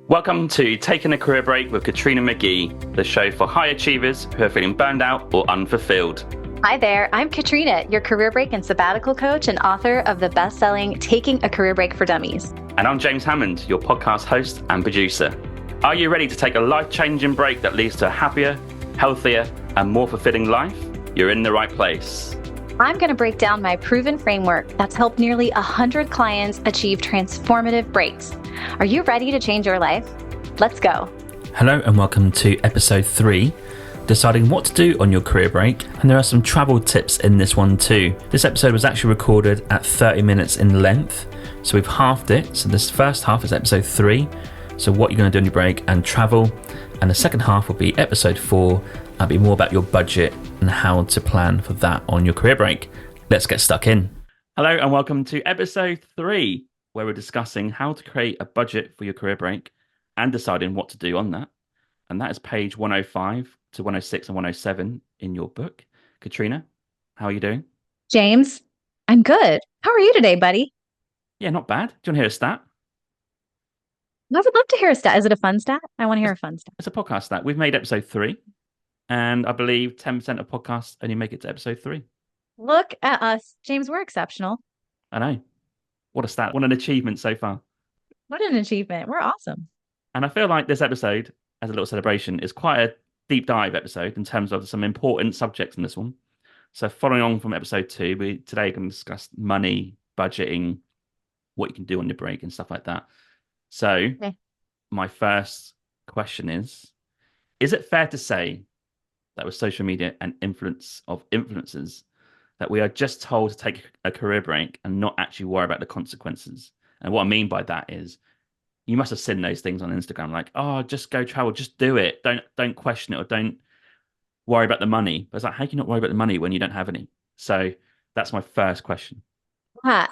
Welcome to Taking a Career Break with Katrina McGee, the show for high achievers who are feeling burned out or unfulfilled. Hi there, I'm Katrina, your career break and sabbatical coach and author of the best-selling Taking a Career Break for Dummies. And I'm James Hammond, your podcast host and producer. Are you ready to take a life-changing break that leads to a happier, healthier, and more fulfilling life? You're in the right place. I'm going to break down my proven framework that's helped nearly 100 clients achieve transformative breaks. Are you ready to change your life? Let's go. Hello and welcome to episode 3, deciding what to do on your career break. And there are some travel tips in this one too. This episode was actually recorded at 30 minutes in length, so we've halved it. So this first half is episode 3, so what you're going to do on your break and travel. And the second half will be episode 4, and be more about your budget and how to plan for that on your career break. Let's get stuck in. Hello and welcome to episode 3, where we're discussing how to create a budget for your career break and deciding what to do on that. And that is page 105 to 106 and 107 in your book. Katrina, how are you doing? James, I'm good. How are you today, buddy? Yeah, not bad. Do you want to hear a stat? I would love to hear a stat. Is it a fun stat? I want to hear a fun stat. It's a podcast stat. We've made episode 3, and I believe 10% of podcasts only make it to episode 3. Look at us. James, we're exceptional. I know. What a stat. What an achievement so far. What an achievement. We're awesome. And I feel like this episode, as a little celebration, is quite a deep dive episode in terms of some important subjects in this one. So following on from episode 2, we today going to discuss money, budgeting, what you can do on your break and stuff like that. So My first question is it fair to say that with social media and influence of influencers, that we are just told to take a career break and not actually worry about the consequences? And what I mean by that is, you must have seen those things on Instagram, like, oh, just go travel, just do it. Don't question it, or don't worry about the money. But it's like, how can you not worry about the money when you don't have any? So that's my first question.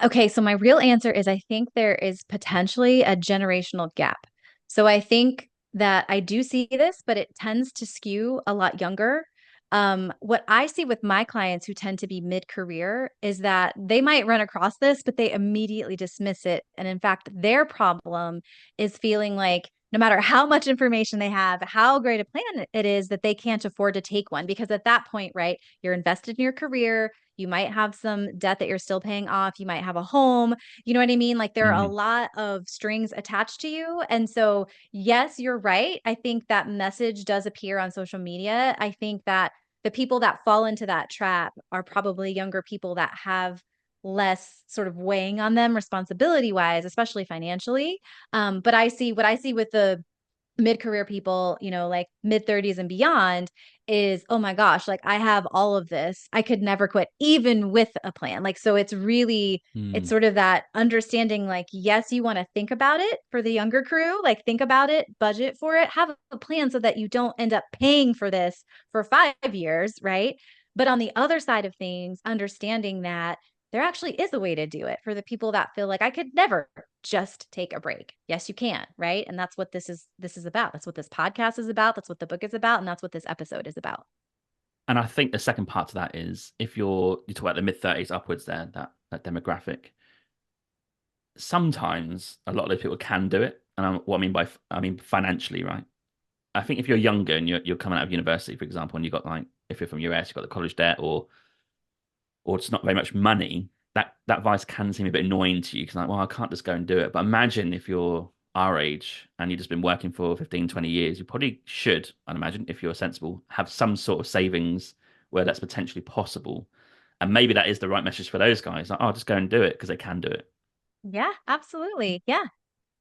Okay, so my real answer is I think there is potentially a generational gap. So I think that I do see this, but it tends to skew a lot younger. What I see with my clients who tend to be mid-career is that they might run across this, but they immediately dismiss it. And in fact, their problem is feeling like no matter how much information they have, how great a plan it is, that they can't afford to take one. Because at that point, right, you're invested in your career. You might have some debt that you're still paying off. You might have a home. You know what I mean? Like there are a lot of strings attached to you. And so, yes, you're right. I think that message does appear on social media. I think that the people that fall into that trap are probably younger people that have less sort of weighing on them responsibility wise, especially financially. But what I see with the mid-career people, like mid-30s and beyond is, oh my gosh, like I have all of this. I could never quit, even with a plan. Like, so it's sort of that understanding, like, yes, you want to think about it for the younger crew, like think about it, budget for it, have a plan so that you don't end up paying for this for 5 years, right? But on the other side of things, understanding that there actually is a way to do it for the people that feel like I could never just take a break. Yes, you can, right? And that's what this is about. That's what this podcast is about. That's what the book is about, and that's what this episode is about. And I think the second part to that is, if you talk about the mid-30s upwards there, that demographic, sometimes a lot of those people can do it. And what I mean financially, right? I think if you're younger and you're coming out of university, for example, and you've got, like, if you're from US, you've got the college debt, or it's not very much money, that advice can seem a bit annoying to you, because, like, well, I can't just go and do it. But imagine if you're our age and you've just been working for 15, 20 years, you probably should, I'd imagine, if you're sensible, have some sort of savings where that's potentially possible. And maybe that is the right message for those guys. Like, oh, just go and do it because they can do it. Yeah, absolutely. Yeah.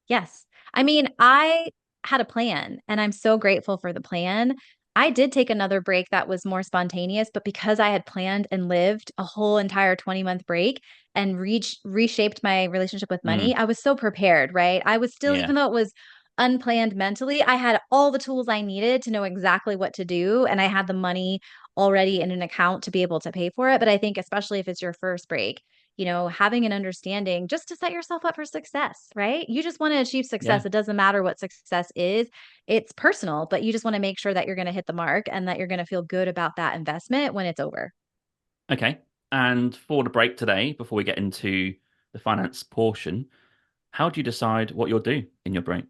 Yes. I mean, I had a plan and I'm so grateful for the plan. I did take another break that was more spontaneous, but because I had planned and lived a whole entire 20-month break and reshaped my relationship with money, I was so prepared, right? I was still, even though it was unplanned mentally, I had all the tools I needed to know exactly what to do. And I had the money already in an account to be able to pay for it. But I think, especially if it's your first break, having an understanding just to set yourself up for success, right? You just want to achieve success. Yeah. It doesn't matter what success is. It's personal, but you just want to make sure that you're going to hit the mark and that you're going to feel good about that investment when it's over. Okay. And for the break today, before we get into the finance portion, how do you decide what you'll do in your break?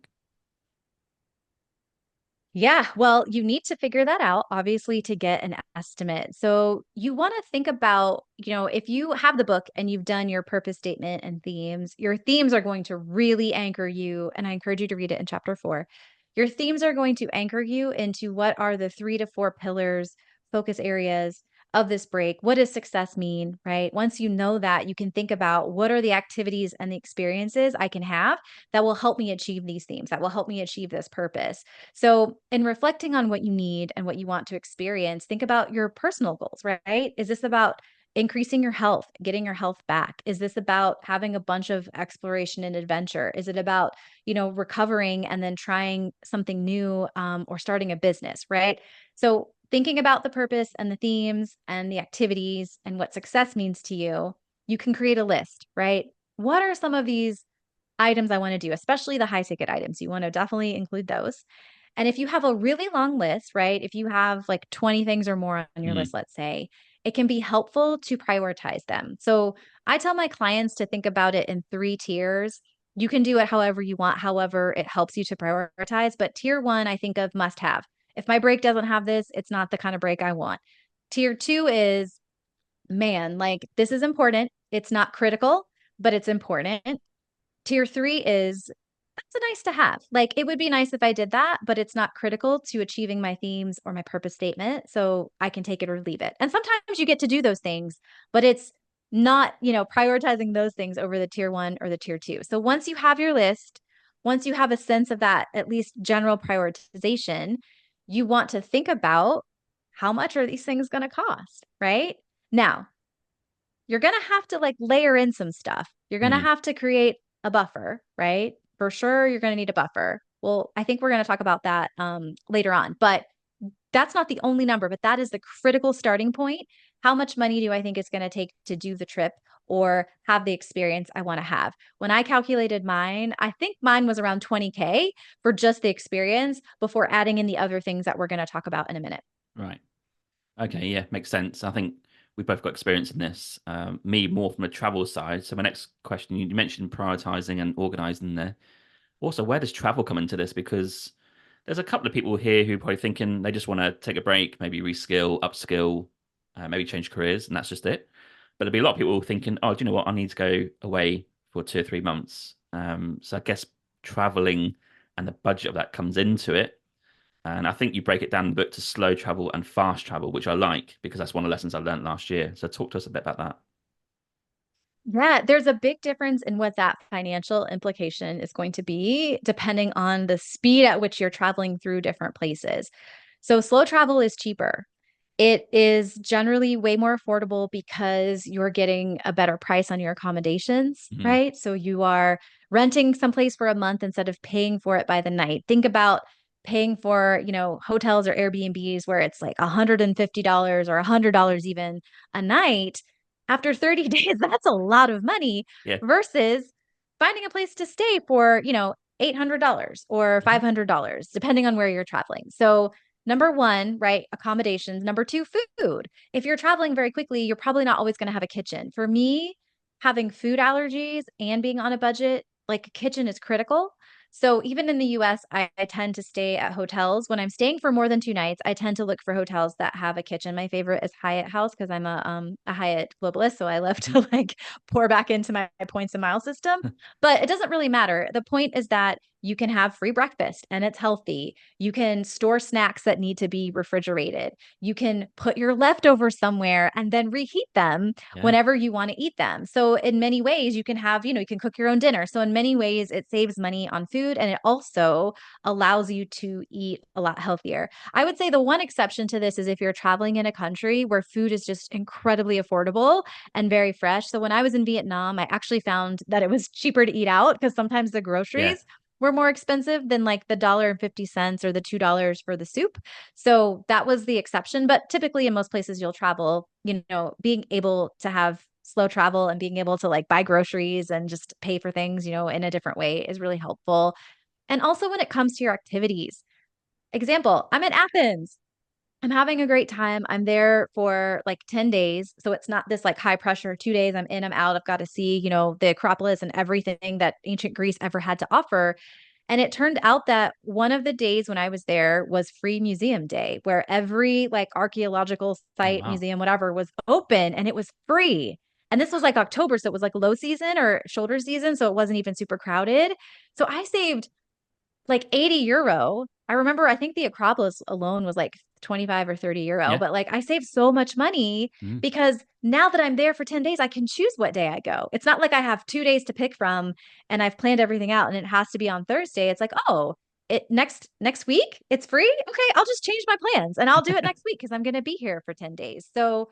Yeah, well, you need to figure that out, obviously, to get an estimate. So you want to think about, if you have the book and you've done your purpose statement and themes, your themes are going to really anchor you. And I encourage you to read it in chapter 4. Your themes are going to anchor you into what are the 3 to 4 pillars, focus areas of this break. What does success mean, right? Once you know that, you can think about what are the activities and the experiences I can have that will help me achieve these themes, that will help me achieve this purpose. So, in reflecting on what you need and what you want to experience, think about your personal goals, right? Is this about increasing your health, getting your health back? Is this about having a bunch of exploration and adventure? Is it about, recovering and then trying something new, or starting a business, right? So, thinking about the purpose and the themes and the activities and what success means to you, you can create a list, right? What are some of these items I want to do, especially the high ticket items? You want to definitely include those. And if you have a really long list, right? If you have like 20 things or more on your Mm. list, let's say, it can be helpful to prioritize them. So I tell my clients to think about it in 3 tiers. You can do it however you want, however it helps you to prioritize. But tier 1, I think of must have. If my break doesn't have this, it's not the kind of break I want. Tier 2 is, man, like this is important. It's not critical, but it's important. Tier 3 is, that's a nice to have. Like, it would be nice if I did that, but it's not critical to achieving my themes or my purpose statement. So I can take it or leave it. And sometimes you get to do those things, but it's not, prioritizing those things over the tier 1 or the tier 2. So once you have your list, once you have a sense of that, at least general prioritization, you want to think about how much are these things going to cost, right? Now, you're going to have to like layer in some stuff. You're going to Mm. have to create a buffer, right? For sure, you're going to need a buffer. Well, I think we're going to talk about that later on, but that's not the only number, but that is the critical starting point. How much money do I think it's going to take to do the trip or have the experience I want to have? When I calculated mine, I think mine was around 20K for just the experience before adding in the other things that we're going to talk about in a minute. Right. Okay, yeah, makes sense. I think we both got experience in this. Me more from a travel side. So my next question, you mentioned prioritizing and organizing there. Also, where does travel come into this? Because there's a couple of people here who are probably thinking they just want to take a break, maybe reskill, upskill, maybe change careers, and that's just it. But there'll be a lot of people thinking, oh, do you know what? I need to go away for 2 or 3 months. So I guess traveling and the budget of that comes into it. And I think you break it down in the book to slow travel and fast travel, which I like because that's one of the lessons I learned last year. So talk to us a bit about that. Yeah, there's a big difference in what that financial implication is going to be depending on the speed at which you're traveling through different places. So, slow travel is cheaper. It is generally way more affordable because you're getting a better price on your accommodations, Mhm. right? So, you are renting someplace for a month instead of paying for it by the night. Think about paying for, hotels or Airbnbs where it's like $150 or $100 even a night. After 30 days, that's a lot of money Yeah. versus finding a place to stay for, $800 or Mhm. $500, depending on where you're traveling. So, number one, right, accommodations. Number two, food. If you're traveling very quickly, you're probably not always going to have a kitchen. For me, having food allergies and being on a budget, like a kitchen is critical. So even in the US, I tend to stay at hotels. When I'm staying for more than 2 nights, I tend to look for hotels that have a kitchen. My favorite is Hyatt House because I'm a Hyatt globalist, so I love Mhm. to like pour back into my points and miles system. But it doesn't really matter. The point is that you can have free breakfast and it's healthy. You can store snacks that need to be refrigerated. You can put your leftovers somewhere and then reheat them Yeah. whenever you want to eat them. So in many ways, you can have, you can cook your own dinner. So in many ways, it saves money on food and it also allows you to eat a lot healthier. I would say the one exception to this is if you're traveling in a country where food is just incredibly affordable and very fresh. So when I was in Vietnam, I actually found that it was cheaper to eat out because sometimes the Yeah. groceries were more expensive than like the $1.50 or the $2 for the soup. So that was the exception. But typically, in most places you'll travel, being able to have slow travel and being able to like buy groceries and just pay for things, in a different way is really helpful. And also when it comes to your activities, example, I'm in Athens. I'm having a great time. I'm there for like 10 days. So it's not this like high pressure 2 days. I'm in, I'm out. I've got to see, the Acropolis and everything that ancient Greece ever had to offer. And it turned out that one of the days when I was there was free museum day, where every like archaeological site, wow. museum, whatever was open and it was free. And this was like October. So it was like low season or shoulder season. So it wasn't even super crowded. So I saved like 80 euro. I remember, I think the Acropolis alone was like 25 or 30 euro, Yeah. but like I saved so much money Mm. because now that I'm there for 10 days, I can choose what day I go. It's not like I have 2 days to pick from and I've planned everything out and it has to be on Thursday. It's like, oh, it next week, it's free. Okay, I'll just change my plans and I'll do it next week because I'm going to be here for 10 days. So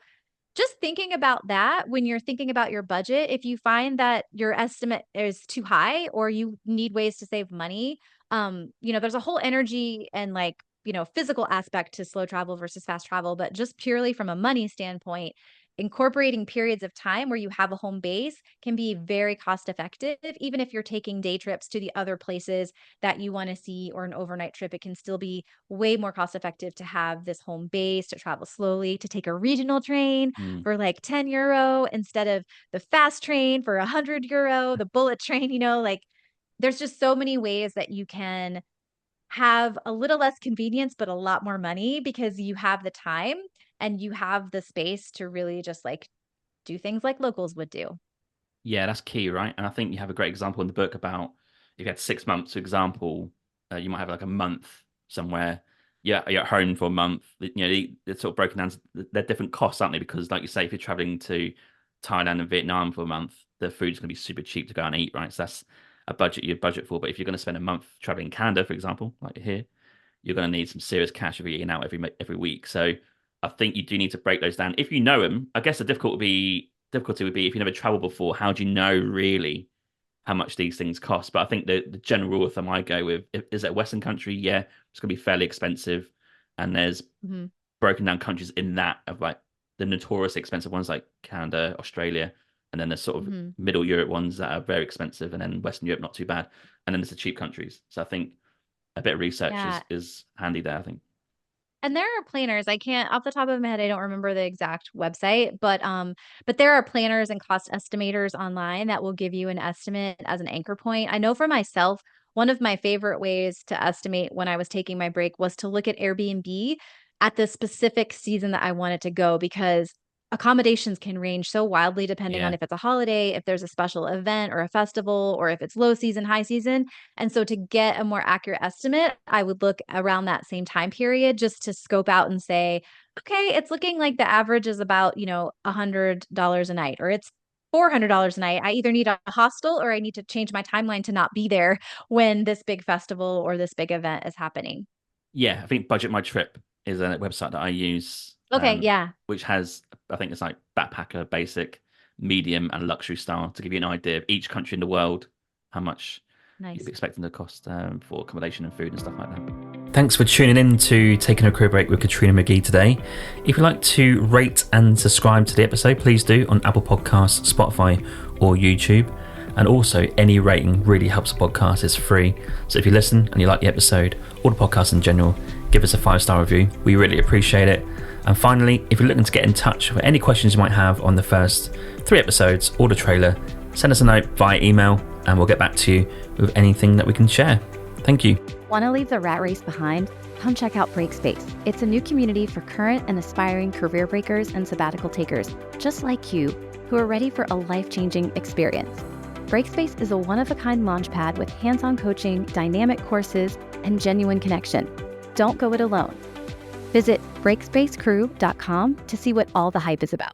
just thinking about that when you're thinking about your budget, if you find that your estimate is too high or you need ways to save money, there's a whole energy and like, physical aspect to slow travel versus fast travel, but just purely from a money standpoint, incorporating periods of time where you have a home base can be very cost effective. Even if you're taking day trips to the other places that you want to see or an overnight trip, it can still be way more cost effective to have this home base, to travel slowly, to take a regional train Mm. for like 10 euro instead of the fast train for 100 euro, the bullet train, like there's just so many ways that you can have a little less convenience, but a lot more money because you have the time and you have the space to really just like do things like locals would do. Yeah, that's key, right? And I think you have a great example in the book about if you had 6 months, for example, you might have like a month somewhere. Yeah, you're at home for a month. They're sort of broken down. They're different costs, aren't they? Because, like you say, if you're traveling to Thailand and Vietnam for a month, the food's going to be super cheap to go and eat, right? So that's a budget you budget for. But if you're going to spend a month traveling in Canada, for example, like here, you're going to need some serious cash if you're eating out every week. So I think you do need to break those down. If you know them, I guess the difficulty would be if you never traveled before, how do you know really how much these things cost? But I think the general rule of thumb I go with is that a Western country, yeah, it's going to be fairly expensive. And there's Mm-hmm. broken down countries in that of like the notoriously expensive ones like Canada, Australia, and then there's sort of Mm-hmm. middle Europe ones that are very expensive, and then Western Europe not too bad. And then there's the cheap countries. So I think a bit of research Yeah. is handy there, I think. And there are planners. I can't off the top of my head, I don't remember the exact website, but there are planners and cost estimators online that will give you an estimate as an anchor point. I know for myself, one of my favorite ways to estimate when I was taking my break was to look at Airbnb at the specific season that I wanted to go because accommodations can range so wildly depending on Yeah. if it's a holiday, if there's a special event or a festival, or if it's low season, high season. And so to get a more accurate estimate, I would look around that same time period just to scope out and say, okay, it's looking like the average is about, $100 a night, or it's $400 a night. I either need a hostel or I need to change my timeline to not be there when this big festival or this big event is happening. Yeah, I think Budget My Trip is a website that I use, Okay, yeah, which has, I think it's like backpacker, basic, medium, and luxury style to give you an idea of each country in the world, how much you'd nice. be expecting to cost for accommodation and food and stuff like that. Thanks for tuning in to Taking a Career Break with Katrina McGee today. If you'd like to rate and subscribe to the episode, please do on Apple Podcasts, Spotify, or YouTube. And also, any rating really helps the podcast. It's free. So if you listen and you like the episode, or the podcast in general, give us a 5-star review. We really appreciate it. And finally, if you're looking to get in touch with any questions you might have on the first 3 episodes or the trailer, send us a note via email and we'll get back to you with anything that we can share. Thank you. Want to leave the rat race behind? Come check out Breakspace. It's a new community for current and aspiring career breakers and sabbatical takers, just like you, who are ready for a life-changing experience. Breakspace is a one-of-a-kind launchpad with hands-on coaching, dynamic courses, and genuine connection. Don't go it alone. Visit breakspacecrew.com to see what all the hype is about.